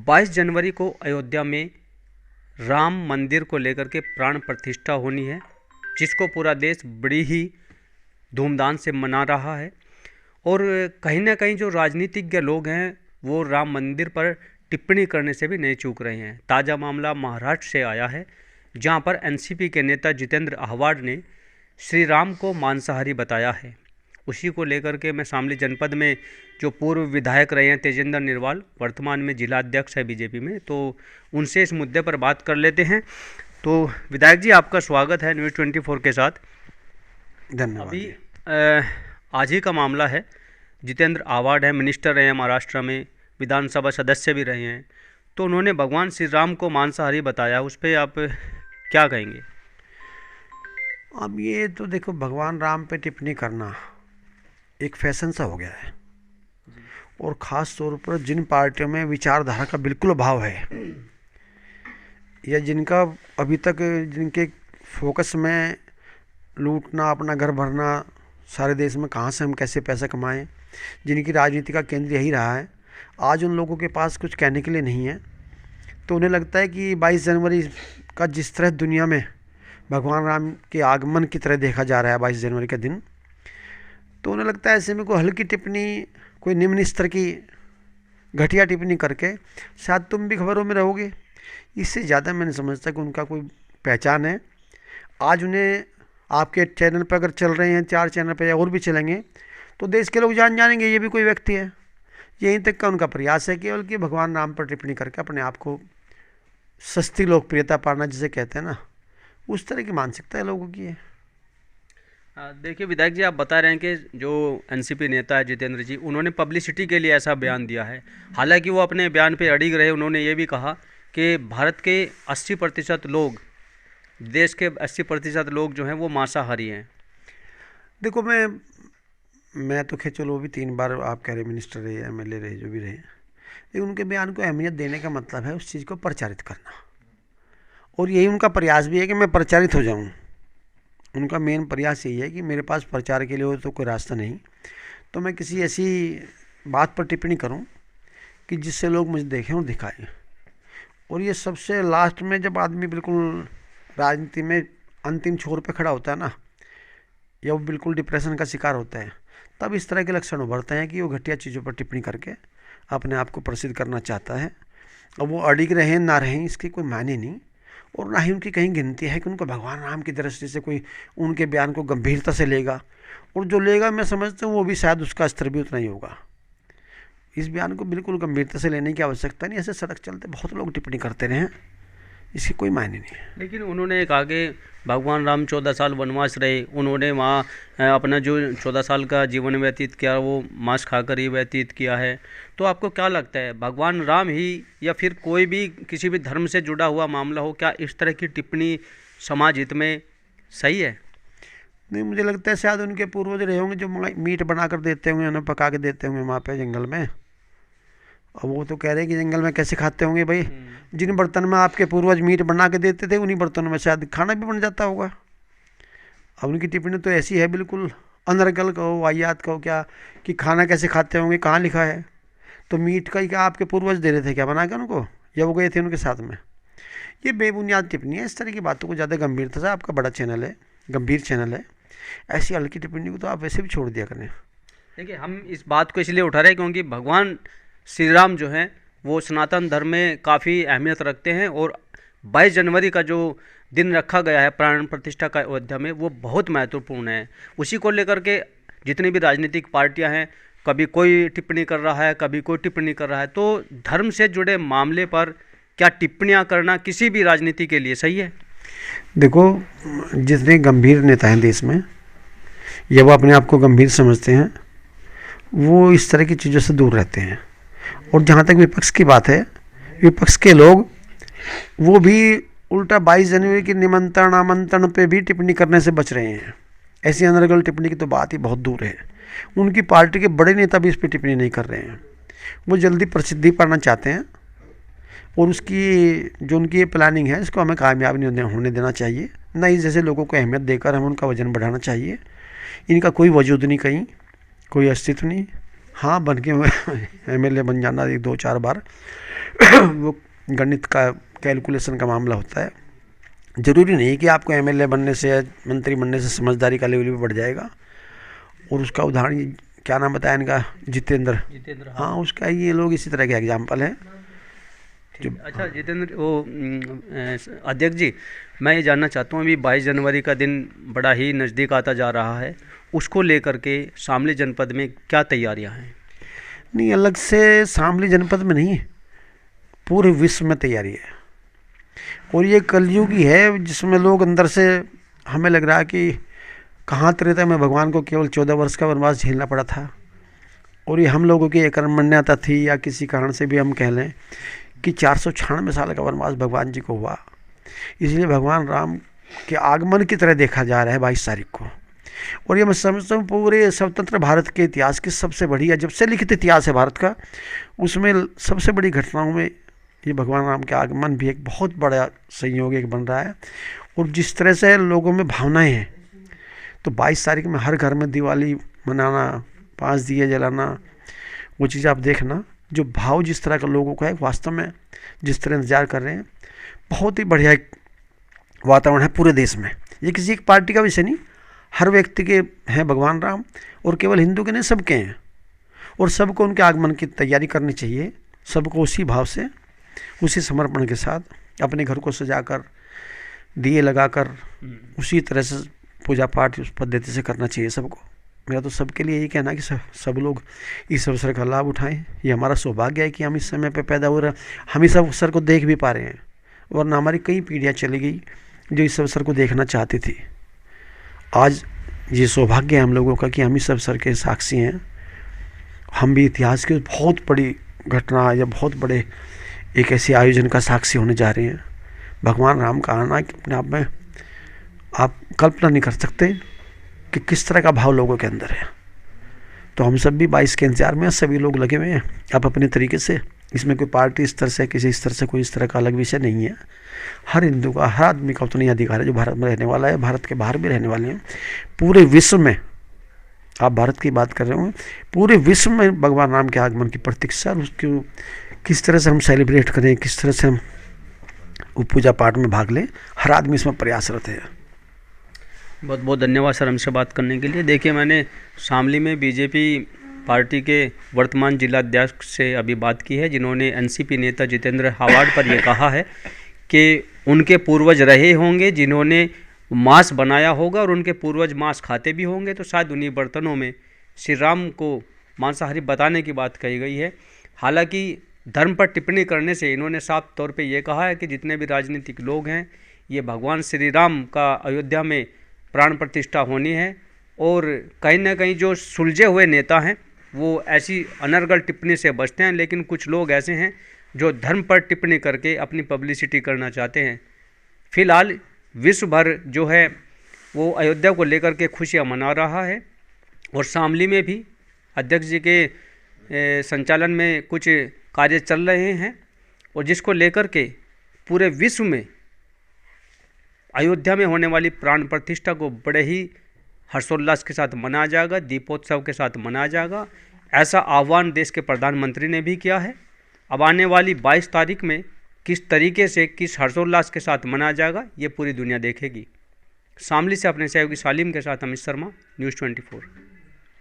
22 जनवरी को अयोध्या में राम मंदिर को लेकर के प्राण प्रतिष्ठा होनी है, जिसको पूरा देश बड़ी ही धूमधाम से मना रहा है। और कहीं ना कहीं जो राजनीतिज्ञ लोग हैं वो राम मंदिर पर टिप्पणी करने से भी नहीं चूक रहे हैं। ताज़ा मामला महाराष्ट्र से आया है, जहां पर एनसीपी के नेता जितेंद्र आह्वाड ने श्री राम को मांसाहारी बताया है। उसी को लेकर के मैं शामली जनपद में जो पूर्व विधायक रहे हैं तेजेंद्र निर्वाल, वर्तमान में जिला अध्यक्ष है बीजेपी में, तो उनसे इस मुद्दे पर बात कर लेते हैं। तो विधायक जी, आपका स्वागत है न्यूज़ 24 के साथ। धन्यवाद। अभी आज ही का मामला है, जितेंद्र आह्वाड है, मिनिस्टर रहे हैं महाराष्ट्र में, विधानसभा सदस्य भी रहे हैं, तो उन्होंने भगवान श्री राम को मांसाहारी बताया, उस पर आप क्या कहेंगे? अब ये तो देखो, भगवान राम पे टिप्पणी करना एक फैशन सा हो गया है, और ख़ास तौर पर जिन पार्टियों में विचारधारा का बिल्कुल अभाव है, या जिनका अभी तक जिनके फोकस में लूटना, अपना घर भरना, सारे देश में कहाँ से हम कैसे पैसा कमाएं, जिनकी राजनीति का केंद्र यही रहा है, आज उन लोगों के पास कुछ कहने के लिए नहीं है। तो उन्हें लगता है कि 22 जनवरी का जिस तरह दुनिया में भगवान राम के आगमन की तरह देखा जा रहा है 22 जनवरी का दिन, तो उन्हें लगता है ऐसे में कोई हल्की टिप्पणी, कोई निम्न स्तर की घटिया टिप्पणी करके शायद तुम भी खबरों में रहोगे। इससे ज़्यादा मैं नहीं समझता कि उनका कोई पहचान है। आज उन्हें आपके चैनल पर अगर चल रहे हैं, 4 चैनल पर या और भी चलेंगे, तो देश के लोग जानेंगे ये भी कोई व्यक्ति है। यहीं तक का उनका प्रयास है केवल कि भगवान राम पर टिप्पणी करके अपने आप को सस्ती लोकप्रियता पाना, जिसे कहते हैं ना, उस तरह की मानसिकता है लोगों की है। देखिए विधायक जी, आप बता रहे हैं कि जो एनसीपी नेता है जितेंद्र जी, उन्होंने पब्लिसिटी के लिए ऐसा बयान दिया है। हालांकि वो अपने बयान पे अड़िग रहे। उन्होंने ये भी कहा कि भारत के 80% लोग, देश के 80% लोग जो हैं वो मांसाहारी हैं। देखो, मैं तो खैर चलो, भी 3 बार आप कह रहे मिनिस्टर रहे, एमएलए रहे, जो भी रहे, लेकिन उनके बयान को अहमियत देने का मतलब है उस चीज़ को प्रचारित करना, और यही उनका प्रयास भी है कि मैं प्रचारित हो जाऊं। उनका मेन प्रयास यही है कि मेरे पास प्रचार के लिए हो तो कोई रास्ता नहीं, तो मैं किसी ऐसी बात पर टिप्पणी करूं कि जिससे लोग मुझे देखें और दिखाएं। और ये सबसे लास्ट में जब आदमी बिल्कुल राजनीति में अंतिम छोर पे खड़ा होता है ना, या वो बिल्कुल डिप्रेशन का शिकार होता है, तब इस तरह के लक्षण उभरते हैं कि वो घटिया चीज़ों पर टिप्पणी करके अपने आप को प्रसिद्ध करना चाहता है। अब वो अड़िग रहें ना रहें इसकी कोई मायने नहीं, और ना ही उनकी कहीं गिनती है कि उनको भगवान राम की दृष्टि से कोई उनके बयान को गंभीरता से लेगा, और जो लेगा मैं समझता हूँ वो भी शायद उसका स्तर भी उतना ही होगा। इस बयान को बिल्कुल गंभीरता से लेने की आवश्यकता नहीं। ऐसे सड़क चलते बहुत लोग टिप्पणी करते रहे, इसकी कोई मायने नहीं है। लेकिन उन्होंने एक आगे, भगवान राम 14 साल वनवास रहे, उन्होंने वहाँ अपना जो 14 साल का जीवन व्यतीत किया वो मांस खाकर ही व्यतीत किया है। तो आपको क्या लगता है, भगवान राम ही या फिर कोई भी किसी भी धर्म से जुड़ा हुआ मामला हो, क्या इस तरह की टिप्पणी समाज हित में सही है? नहीं, मुझे लगता है शायद उनके पूर्वज रहे होंगे जो मीट बना कर देते होंगे, उन्हें पका के देते होंगे वहाँ पे जंगल में। अब वो तो कह रहे हैं कि जंगल में कैसे खाते होंगे भाई, जिन बर्तन में आपके पूर्वज मीट बना के देते थे उन्हीं बर्तनों में शायद खाना भी बन जाता होगा। अब उनकी टिप्पणी तो ऐसी है, बिल्कुल अनर्गल कहो, वाहियात कहो, क्या कि खाना कैसे खाते होंगे, कहाँ लिखा है? तो मीट का ही क्या आपके पूर्वज दे रहे थे क्या बना के उनको, या वो गए थे उनके साथ में? ये बेबुनियाद टिप्पणी है। इस तरह की बातों को ज़्यादा गंभीरता से, आपका बड़ा चैनल है, गंभीर चैनल है, ऐसी हल्की टिप्पणी को तो आप वैसे भी छोड़ दिया करें। देखिए, हम इस बात को इसलिए उठा रहे हैं क्योंकि भगवान श्री राम जो हैं वो सनातन धर्म में काफ़ी अहमियत रखते हैं, और 22 जनवरी का जो दिन रखा गया है प्राण प्रतिष्ठा का अयोध्या में, वो बहुत महत्वपूर्ण है। उसी को लेकर के जितनी भी राजनीतिक पार्टियां हैं, कभी कोई टिप्पणी कर रहा है, कभी कोई टिप्पणी कर रहा है। तो धर्म से जुड़े मामले पर क्या टिप्पणियां करना किसी भी राजनीति के लिए सही है? देखो, जितने गंभीर नेता हैं देश में, या वो अपने आप को गंभीर समझते हैं, वो इस तरह की चीज़ों से दूर रहते हैं। और जहाँ तक विपक्ष की बात है, विपक्ष के लोग वो भी उल्टा 22 जनवरी के निमंत्रण आमंत्रण पे भी टिप्पणी करने से बच रहे हैं। ऐसी अनर्गल टिप्पणी की तो बात ही बहुत दूर है। उनकी पार्टी के बड़े नेता भी इस पर टिप्पणी नहीं कर रहे हैं। वो जल्दी प्रसिद्धि पाना चाहते हैं, और उसकी जो उनकी ये प्लानिंग है, इसको हमें कामयाब नहीं होने देना चाहिए। न इस जैसे लोगों को अहमियत देकर हमें उनका वजन बढ़ाना चाहिए। इनका कोई वजूद नहीं, कहीं कोई अस्तित्व नहीं। हाँ, बन के एमएलए बन जाना 1-2-4 बार वो गणित का कैलकुलेशन का मामला होता है। ज़रूरी नहीं कि आपको एमएलए बनने से या मंत्री बनने से समझदारी का लेवल भी बढ़ जाएगा। और उसका उदाहरण क्या नाम बताया इनका, जितेंद्र। हाँ, उसका ये लोग इसी तरह के एग्जाम्पल हैं। अच्छा जितेंद्र, वो अध्यक्ष जी, मैं ये जानना चाहता हूँ, अभी 22 जनवरी का दिन बड़ा ही नज़दीक आता जा रहा है, उसको लेकर के शामली जनपद में क्या तैयारियां हैं? नहीं, अलग से शामली जनपद में नहीं, पूरे विश्व में तैयारी है। और ये कलयुग ही है जिसमें लोग अंदर से, हमें लग रहा है कि कहाँ त्रेता में भगवान को केवल 14 वर्ष का वनवास झेलना पड़ा था, और ये हम लोगों की एक कर्मण्यता थी, या किसी कारण से भी हम कह लें कि 496 साल का वनवास भगवान जी को हुआ। इसलिए भगवान राम के आगमन की तरह देखा जा रहा है 22 तारीख को। और ये मैं समझता हूँ पूरे स्वतंत्र भारत के इतिहास की सबसे बड़ी, या जब से लिखित इतिहास है भारत का, उसमें सबसे बड़ी घटनाओं में ये भगवान राम के आगमन भी एक बहुत बड़ा संयोग एक बन रहा है। और जिस तरह से लोगों में भावनाएं हैं, तो 22 तारीख में हर घर में दिवाली मनाना, 5 दिए जलाना, वो चीज़ आप देखना, जो भाव जिस तरह का लोगों का है, वास्तव में जिस तरह इंतजार कर रहे हैं, बहुत ही बढ़िया एक वातावरण है पूरे देश में। ये किसी एक पार्टी का विषय नहीं, हर व्यक्ति के हैं भगवान राम, और केवल हिंदू के नहीं, सबके हैं। और सबको उनके आगमन की तैयारी करनी चाहिए, सबको उसी भाव से, उसी समर्पण के साथ अपने घर को सजाकर, दिए लगाकर, उसी तरह से पूजा पाठ उस पद्धति से करना चाहिए सबको। मेरा तो सबके लिए यही कहना है कि सब लोग इस अवसर का लाभ उठाएं। ये हमारा सौभाग्य है कि हम इस समय पे पैदा हो रहे हैं, हम इस अवसर को देख भी पा रहे हैं, वरना हमारी कई पीढ़ियाँ चली गई जो इस अवसर को देखना चाहती थी। आज ये सौभाग्य है हम लोगों का कि हम इस अवसर के साक्षी हैं। हम भी इतिहास की बहुत बड़ी घटना या बहुत बड़े एक ऐसे आयोजन का साक्षी होने जा रहे हैं। भगवान राम का आना अपने आप में आप कल्पना नहीं कर सकते कि किस तरह का भाव लोगों के अंदर है। तो हम सब भी 22 के इंतजार में, सभी लोग लगे हुए हैं आप अपने तरीके से। इसमें कोई पार्टी स्तर से, किसी स्तर से कोई इस तरह का अलग विषय नहीं है। हर हिंदू का, हर आदमी का उतना ही अधिकार है जो भारत में रहने वाला है, भारत के बाहर भी रहने वाले हैं। पूरे विश्व में, आप भारत की बात कर रहे हो, पूरे विश्व में भगवान राम के आगमन की प्रतीक्षा, और उसको किस तरह से हम सेलिब्रेट करें, किस तरह से हम वो पूजा पाठ में भाग लें, हर आदमी इसमें प्रयासरत है। बहुत बहुत धन्यवाद सर हमसे बात करने के लिए। देखिए, मैंने शामली में बीजेपी पार्टी के वर्तमान जिलाध्यक्ष से अभी बात की है, जिन्होंने एनसीपी नेता जितेंद्र हावाड़ पर यह कहा है कि उनके पूर्वज रहे होंगे जिन्होंने मांस बनाया होगा, और उनके पूर्वज मांस खाते भी होंगे, तो शायद उन्हीं बर्तनों में श्री राम को मांसाहारी बताने की बात कही गई है। हालांकि धर्म पर टिप्पणी करने से इन्होंने साफ तौर पे ये कहा है कि जितने भी राजनीतिक लोग हैं, ये भगवान श्री राम का अयोध्या में प्राण प्रतिष्ठा होनी है, और कहीं ना कहीं जो सुलझे हुए नेता हैं वो ऐसी अनर्गल टिप्पणी से बचते हैं, लेकिन कुछ लोग ऐसे हैं जो धर्म पर टिप्पणी करके अपनी पब्लिसिटी करना चाहते हैं। फिलहाल विश्व भर जो है वो अयोध्या को लेकर के खुशियाँ मना रहा है, और शामली में भी अध्यक्ष जी के संचालन में कुछ कार्य चल रहे हैं, और जिसको लेकर के पूरे विश्व में अयोध्या में होने वाली प्राण प्रतिष्ठा को बड़े ही हर्षोल्लास के साथ मनाया जाएगा, दीपोत्सव के साथ मनाया जाएगा। ऐसा आह्वान देश के प्रधानमंत्री ने भी किया है। अब आने वाली 22 तारीख में किस तरीके से, किस हर्षोल्लास के साथ मनाया जाएगा, ये पूरी दुनिया देखेगी। शामली से अपने सहयोगी सालिम के साथ अमित शर्मा, न्यूज़ 24।